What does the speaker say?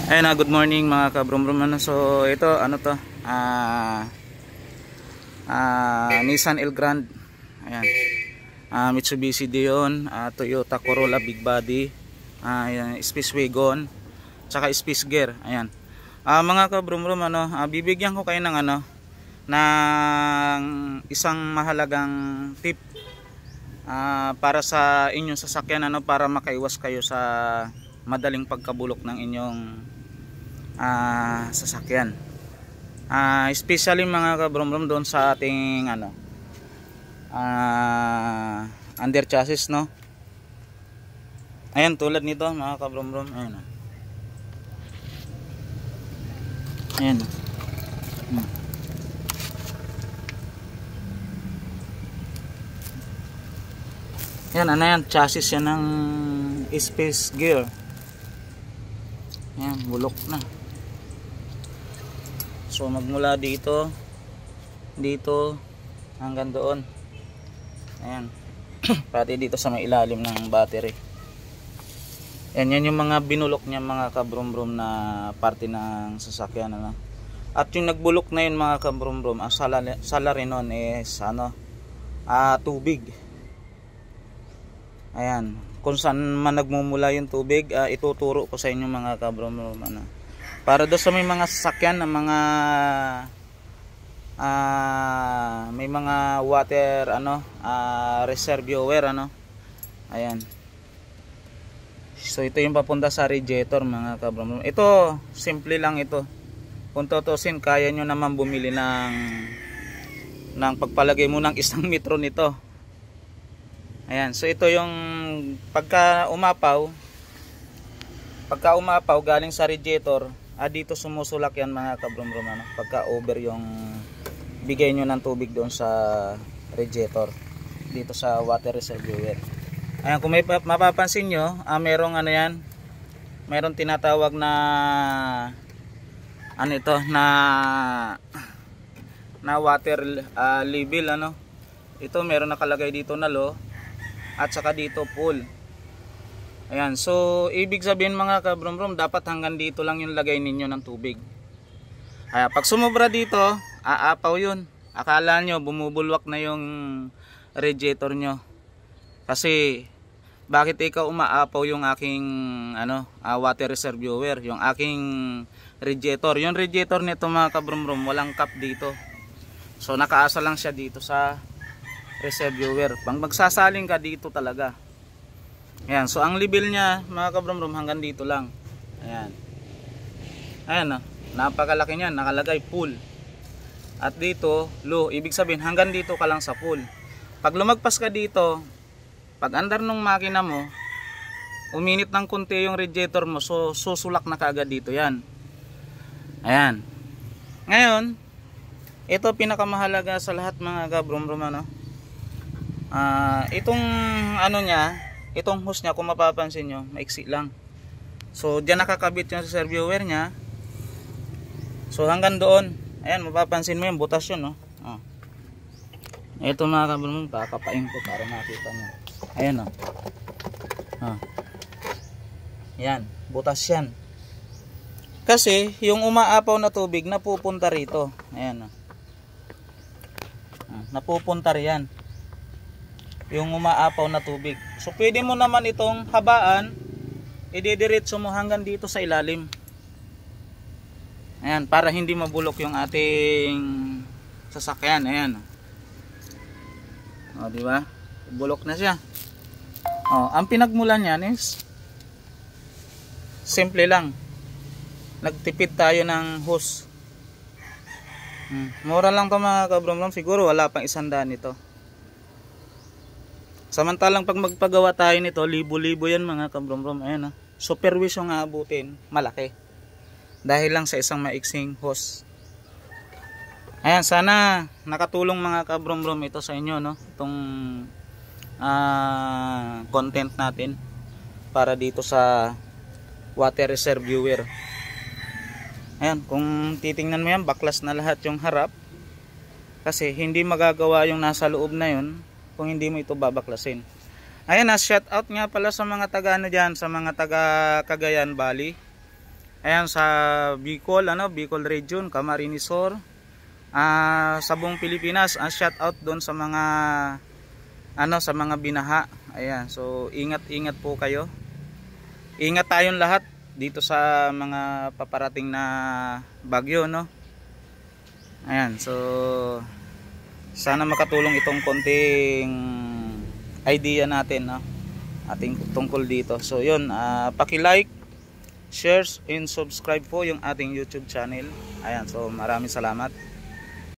Ayun good morning mga kabrum-brum. So ito ano to? Nissan Elgrand. Ayan. Mitsubishi Dion, Toyota Corolla Big Body, Space Wagon, tsaka Space Gear. Ayan. Mga kabrum-brum bibigyan ko kayo ng ng isang mahalagang tip para sa inyong sasakyan para makaiwas kayo sa madaling pagkabulok ng inyong sasakyan. Especially mga kabrum-brum doon sa ating under chassis, no. Ayan, tulad nito mga kabrum-brum. Ayan. Ayan. Yan, yan, chassis yan ng Space Gear. Yan, bulok na. So magmula dito hanggang doon. Ayan. Pati dito sa may ilalim ng battery. Yan yung mga binulok niya mga kabrum-brum na parte ng sasakyan, At yung nagbulok na yun mga kabrum-brum, ang sala rin nun is tubig. Ayan, kung saan man nagmumula yung tubig, ituturo ko sa inyo mga kabrum-brum, para doon sa may mga sasakyan na mga may mga water reservoir, ayan. So ito yung papunta sa radiator mga kabrum-brum. Ito simple lang ito. Kung tutusin, kaya nyo naman bumili ng pagpalagay mo ng 1 metro nito. Ayan, so ito yung pagka umapaw galing sa radiator, dito sumusulak yan mga kabrum-brum, pagka over yung bigay nyo ng tubig doon sa radiator, dito sa water reservoir. Ayan, kung may mapapansin nyo, merong merong tinatawag na na water level, ito meron nakalagay dito na low at saka dito full. Ayan, so ibig sabihin mga kabrum-brum, dapat hanggang dito lang yung lagay ninyo ng tubig. Pag sumobra dito, aapaw yun. Akala nyo bumubulwak na yung radiator nyo. Kasi bakit ikaw umaapaw yung aking water reservoir, yung aking radiator. Yung radiator nito mga kabrum-brum, walang cap dito. So nakaasa lang siya dito sa reservoir. Pag magsasaling ka dito talaga. Ayan, so ang level niya mga kabrum-brum hanggang dito lang. Ayan. Ayan, napakalaki niyan, nakalagay full. At dito low, ibig sabihin hanggang dito ka lang sa full. Pag lumagpas ka dito, pag andar nung makina mo, uminit ng konti yung radiator mo, so susulak na kaagad dito yan. Ayan. Ngayon, ito pinakamahalaga sa lahat mga kabrum-brum, itong itong hose nya, kung mapapansin nyo, maiksi lang. So diyan nakakabit yung reservoir nya. So hanggang doon, ayan, mapapansin mo yung butas yun, ito mga kabrum, kakapain ko para makita nyo. Ayan, ayan, butas yan. Kasi yung umaapaw na tubig napupunta rito. Ayan, napupunta riyan yung umaapaw na tubig. So pwede mo naman itong habaan, idediretso mo hanggang dito sa ilalim. Ayan, para hindi mabulok yung ating sasakyan. Ayan, di ba? Bulok na siya. Ang pinagmulan niyan is simple lang. Nagtipid tayo ng hose. Mura lang to mga kabrum-brum, siguro wala pang 100 ito. Samantalang pag magpagawa tayo nito, libo-libo yan mga kabrum-brum. Ayan, superwish yung aabutin, malaki. Dahil lang sa isang maiksing hose. Ayan, sana nakatulong mga kabrum-brum ito sa inyo, itong content natin para dito sa water reservoir. Ayan, kung titingnan mo yan, baklas na lahat yung harap. Kasi hindi magagawa yung nasa loob na yun kung hindi mo ito babaklasin. Ayan, shout out nga pala sa mga taga dyan, sa mga taga Cagayan Valley. Ayan, sa Bicol, Bicol region, Camarines Sur, sa buong Pilipinas. Shout out doon sa mga sa mga binaha. Ayan, so ingat po kayo. Ingat tayong lahat dito sa mga paparating na bagyo, no. Ayan, so sana makatulong itong konting idea natin, no, ating tungkol dito. So yun, paki-like, share and subscribe po yung ating YouTube channel. Ayan, so maraming salamat.